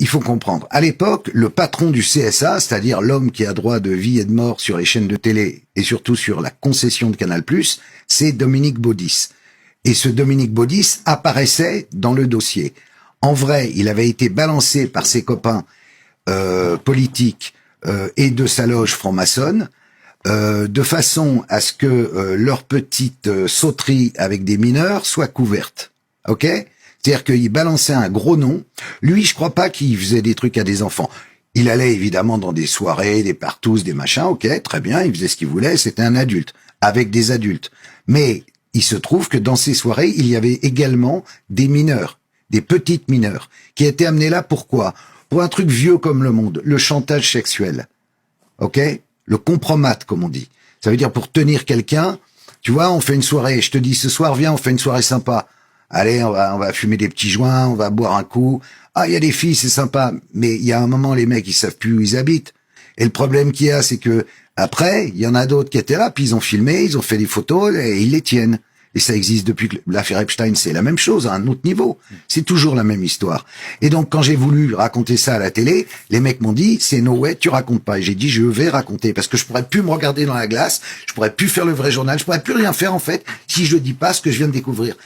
il faut comprendre. À l'époque, le patron du CSA, c'est-à-dire l'homme qui a droit de vie et de mort sur les chaînes de télé et surtout sur la concession de Canal+, c'est Dominique Baudis. Et ce Dominique Baudis apparaissait dans le dossier. En vrai, il avait été balancé par ses copains politiques et de sa loge franc-maçonne, de façon à ce que leur petite sauterie avec des mineurs soit couverte. Ok ? C'est-à-dire qu'il balançait un gros nom. Lui, je crois pas qu'il faisait des trucs à des enfants. Il allait évidemment dans des soirées, des partous, des machins, ok, très bien, il faisait ce qu'il voulait, c'était un adulte, avec des adultes. Mais il se trouve que dans ces soirées, il y avait également des mineurs, des petites mineurs, qui étaient amenés là pourquoi ? Pour un truc vieux comme le monde, le chantage sexuel. Ok ? Le compromat, comme on dit. Ça veut dire pour tenir quelqu'un, tu vois, on fait une soirée, je te dis ce soir, viens, on fait une soirée sympa. Allez, on va fumer des petits joints, on va boire un coup. Ah, il y a des filles, c'est sympa. Mais il y a un moment, les mecs, ils savent plus où ils habitent. Et le problème qu'il y a, c'est que après, il y en a d'autres qui étaient là, puis ils ont filmé, ils ont fait des photos et ils les tiennent. Et ça existe depuis que l'affaire Epstein, c'est la même chose, à un autre niveau. C'est toujours la même histoire. Et donc, quand j'ai voulu raconter ça à la télé, les mecs m'ont dit, c'est no way, tu racontes pas. Et j'ai dit, je vais raconter, parce que je pourrais plus me regarder dans la glace, je pourrais plus faire le vrai journal, je pourrais plus rien faire, en fait, si je dis pas ce que je viens de découvrir.